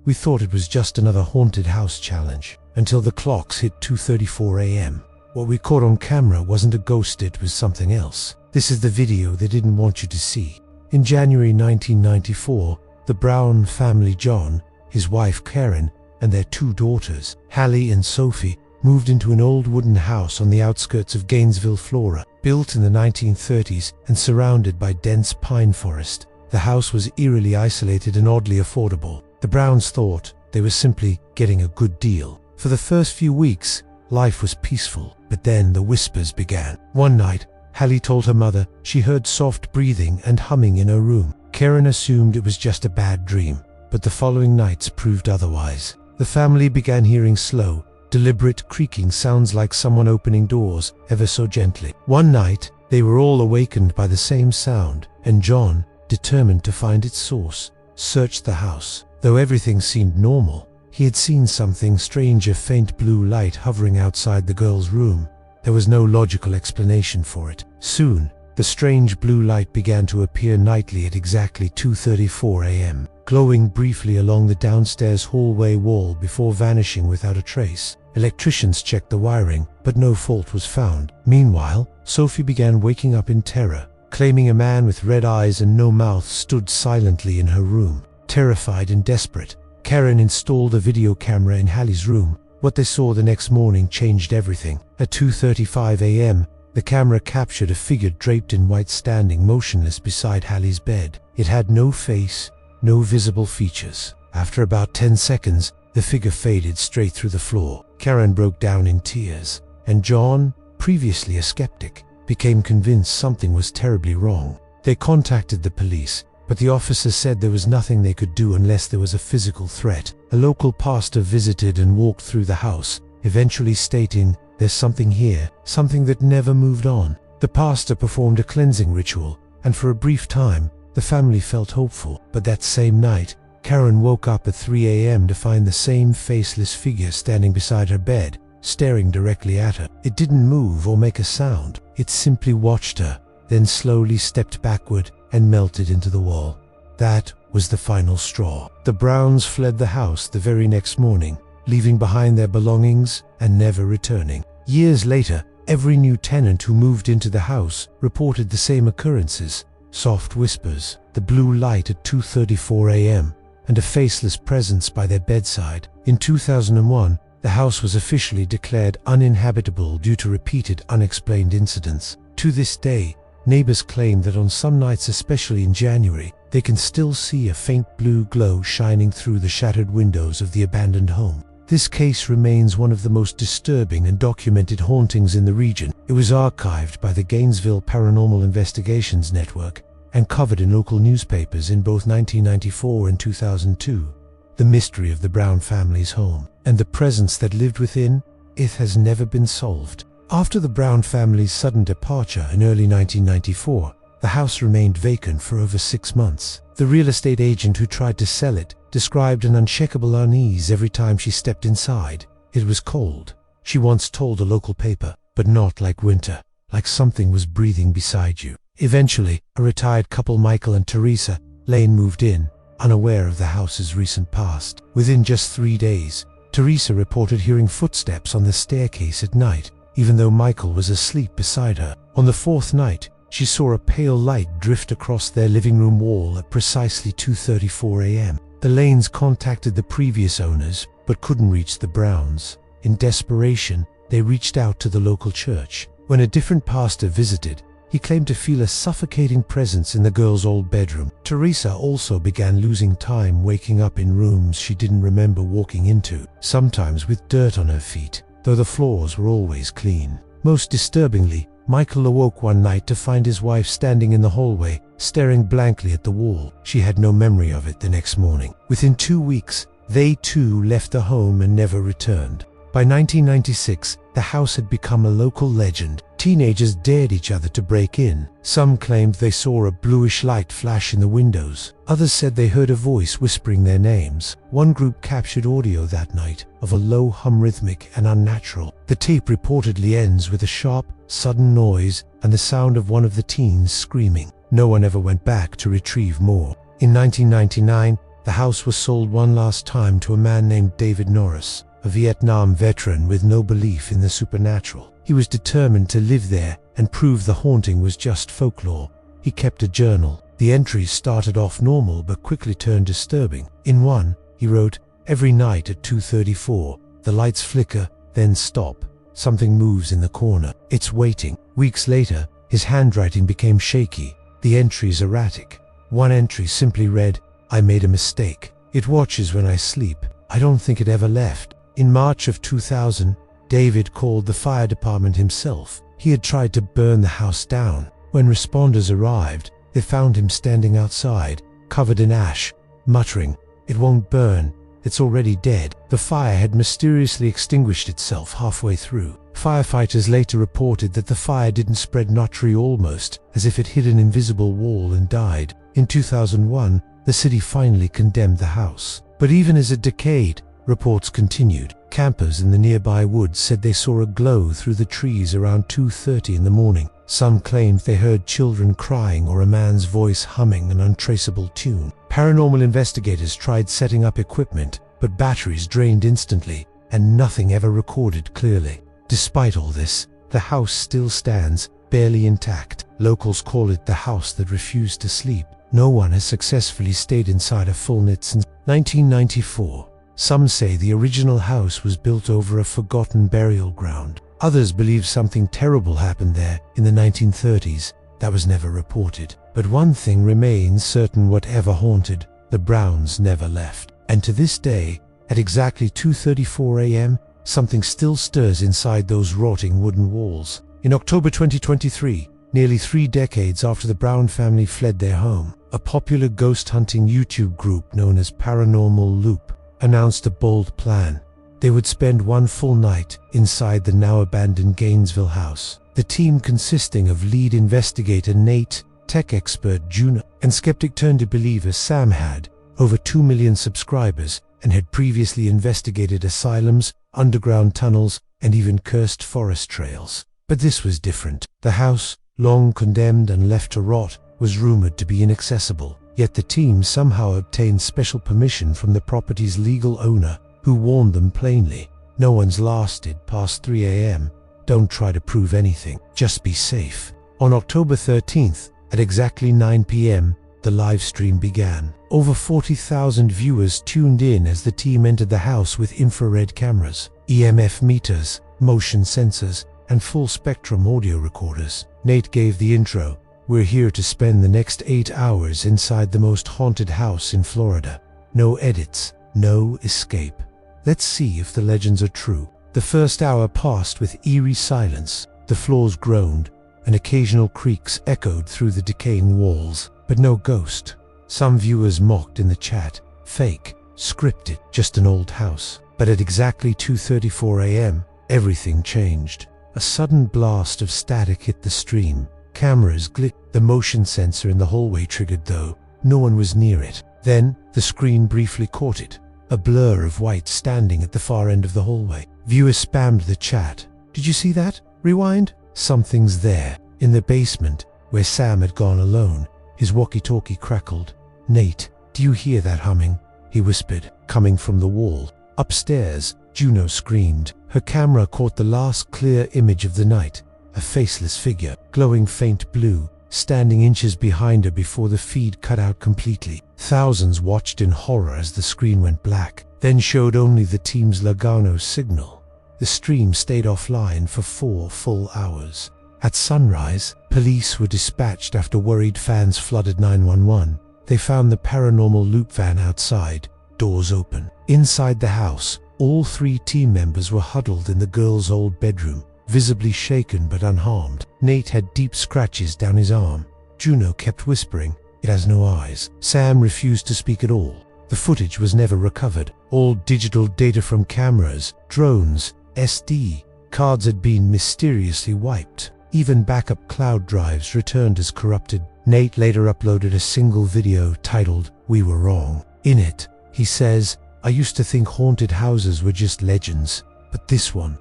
We thought it was just another haunted house challenge, until the clocks hit 2:34 a.m. What we caught on camera wasn't a ghost, it was something else. This is the video they didn't want you to see. In January 1994, the Brown family, John, his wife Karen, and their two daughters, Hallie and Sophie, moved into an old wooden house on the outskirts of Gainesville, Florida. Built in the 1930s and surrounded by dense pine forest, the house was eerily isolated and oddly affordable. The Browns thought they were simply getting a good deal. For the first few weeks, life was peaceful, but then the whispers began. One night, Hallie told her mother she heard soft breathing and humming in her room. Karen assumed it was just a bad dream, but the following nights proved otherwise. The family began hearing slow, deliberate creaking sounds like someone opening doors ever so gently. One night, they were all awakened by the same sound, and John, determined to find its source, searched the house. Though everything seemed normal, he had seen something strange, a faint blue light hovering outside the girl's room. There was no logical explanation for it. Soon, the strange blue light began to appear nightly at exactly 2:34 a.m., glowing briefly along the downstairs hallway wall before vanishing without a trace. Electricians checked the wiring, but no fault was found. Meanwhile, Sophie began waking up in terror, claiming a man with red eyes and no mouth stood silently in her room. Terrified and desperate, Karen installed a video camera in Hallie's room. What they saw the next morning changed everything. At 2:35 a.m., the camera captured a figure draped in white standing motionless beside Hallie's bed. It had no face, no visible features. After about 10 seconds, the figure faded straight through the floor. Karen broke down in tears, and John, previously a skeptic, became convinced something was terribly wrong. They contacted the police, but the officers said there was nothing they could do unless there was a physical threat. A local pastor visited and walked through the house, eventually stating, "There's something here, something that never moved on." The pastor performed a cleansing ritual, and for a brief time, the family felt hopeful. But that same night, Karen woke up at 3 a.m. to find the same faceless figure standing beside her bed, staring directly at her. It didn't move or make a sound. It simply watched her, then slowly stepped backward and melted into the wall. That was the final straw. The Browns fled the house the very next morning, leaving behind their belongings and never returning. Years later, every new tenant who moved into the house reported the same occurrences: soft whispers, the blue light at 2:34 a.m., and a faceless presence by their bedside. In 2001, the house was officially declared uninhabitable due to repeated unexplained incidents. To this day, neighbors claim that on some nights, especially in January, they can still see a faint blue glow shining through the shattered windows of the abandoned home. This case remains one of the most disturbing and documented hauntings in the region. It was archived by the Gainesville Paranormal Investigations Network and covered in local newspapers in both 1994 and 2002. The mystery of the Brown family's home and the presence that lived within it has never been solved. After the Brown family's sudden departure in early 1994, the house remained vacant for over 6 months. The real estate agent who tried to sell it described an unshakable unease every time she stepped inside. It was cold, she once told a local paper, but not like winter, like something was breathing beside you. Eventually, a retired couple, Michael and Teresa Lane, moved in, unaware of the house's recent past. Within just 3 days, Teresa reported hearing footsteps on the staircase at night, even though Michael was asleep beside her. On the 4th night, she saw a pale light drift across their living room wall at precisely 2:34 a.m. The Lanes contacted the previous owners, but couldn't reach the Browns. In desperation, they reached out to the local church. When a different pastor visited, he claimed to feel a suffocating presence in the girl's old bedroom. Teresa also began losing time waking up in rooms she didn't remember walking into, sometimes with dirt on her feet, though the floors were always clean. Most disturbingly, Michael awoke one night to find his wife standing in the hallway, staring blankly at the wall. She had no memory of it the next morning. Within 2 weeks, they too left the home and never returned. By 1996, the house had become a local legend. Teenagers dared each other to break in. Some claimed they saw a bluish light flash in the windows. Others said they heard a voice whispering their names. One group captured audio that night of a low hum, rhythmic and unnatural. The tape reportedly ends with a sharp, sudden noise and the sound of one of the teens screaming. No one ever went back to retrieve more. In 1999, the house was sold one last time to a man named David Norris, a Vietnam veteran with no belief in the supernatural. He was determined to live there and prove the haunting was just folklore. He kept a journal. The entries started off normal but quickly turned disturbing. In one, he wrote, "Every night at 2:34, the lights flicker, then stop. Something moves in the corner. It's waiting." Weeks later, his handwriting became shaky, the entries erratic. One entry simply read, "I made a mistake. It watches when I sleep. I don't think it ever left." In March of 2000, David called the fire department himself. He had tried to burn the house down. When responders arrived, they found him standing outside, covered in ash, muttering, "It won't burn. It's already dead." The fire had mysteriously extinguished itself halfway through. Firefighters later reported that the fire didn't spread naturally, almost as if it hit an invisible wall and died. In 2001, the city finally condemned the house. But even as it decayed, reports continued. Campers in the nearby woods said they saw a glow through the trees around 2:30 in the morning. Some claimed they heard children crying or a man's voice humming an untraceable tune. Paranormal investigators tried setting up equipment, but batteries drained instantly, and nothing ever recorded clearly. Despite all this, the house still stands, barely intact. Locals call it the house that refused to sleep. No one has successfully stayed inside a full night since 1994. Some say the original house was built over a forgotten burial ground. Others believe something terrible happened there in the 1930s that was never reported. But one thing remains certain: whatever haunted, the Browns never left. And to this day, at exactly 2:34 a.m., something still stirs inside those rotting wooden walls. In October 2023, nearly 3 decades after the Brown family fled their home, a popular ghost hunting YouTube group known as Paranormal Loop announced a bold plan. They would spend one full night inside the now abandoned Gainesville house. The team, consisting of lead investigator Nate, tech expert Juno, and skeptic-turned-believer Sam, had over 2 million subscribers and had previously investigated asylums, underground tunnels, and even cursed forest trails. But this was different. The house, long condemned and left to rot, was rumored to be inaccessible. Yet the team somehow obtained special permission from the property's legal owner, who warned them plainly, "No one's lasted past 3 a.m. Don't try to prove anything. Just be safe." On October 13th, at exactly 9 p.m., the live stream began. Over 40,000 viewers tuned in as the team entered the house with infrared cameras, EMF meters, motion sensors, and full-spectrum audio recorders. Nate gave the intro. "We're here to spend the next 8 hours inside the most haunted house in Florida. No edits, no escape. Let's see if the legends are true." The first hour passed with eerie silence. The floors groaned, and occasional creaks echoed through the decaying walls, but no ghost. Some viewers mocked in the chat, "Fake, scripted, just an old house." But at exactly 2:34 a.m., everything changed. A sudden blast of static hit the stream. Cameras glitched. The motion sensor in the hallway triggered, though no one was near it. Then the screen briefly caught it, a blur of white standing at the far end of the hallway. Viewers spammed the chat. "Did you see that? Rewind? Something's there." In the basement, where Sam had gone alone, his walkie-talkie crackled. "Nate, do you hear that humming?" he whispered, coming from the wall. Upstairs, Juno screamed. Her camera caught the last clear image of the night, a faceless figure, glowing faint blue, standing inches behind her before the feed cut out completely. Thousands watched in horror as the screen went black, then showed only the team's Logano signal. The stream stayed offline for 4 full hours. At sunrise, police were dispatched after worried fans flooded 911. They found the Paranormal Loop van outside, doors open. Inside the house, all 3 team members were huddled in the girl's old bedroom, visibly shaken but unharmed. Nate had deep scratches down his arm. Juno kept whispering, "It has no eyes." Sam refused to speak at all. The footage was never recovered. All digital data from cameras, drones, SD cards had been mysteriously wiped. Even backup cloud drives returned as corrupted. Nate later uploaded a single video titled, "We Were Wrong." In it, he says, "I used to think haunted houses were just legends, but this one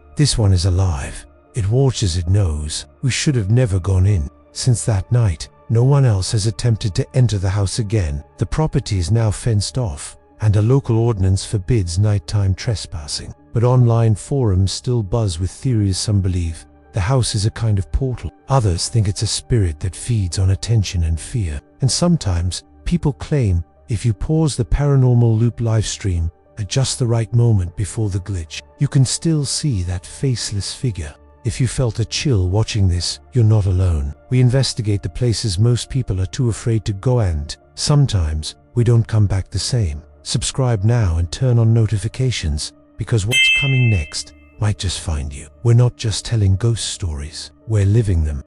is alive. It watches, it knows. We should have never gone in." Since that night, No one else has attempted to enter the house again. The property is now fenced off, and a local ordinance forbids nighttime trespassing. But online forums still buzz with theories. Some believe the house is a kind of portal. Others think it's a spirit that feeds on attention and fear. And sometimes people claim if you pause the Paranormal Loop livestream at just the right moment before the glitch, you can still see that faceless figure. If you felt a chill watching this, you're not alone. We investigate the places most people are too afraid to go, and sometimes we don't come back the same. Subscribe now and turn on notifications, because what's coming next might just find you. We're not just telling ghost stories, we're living them.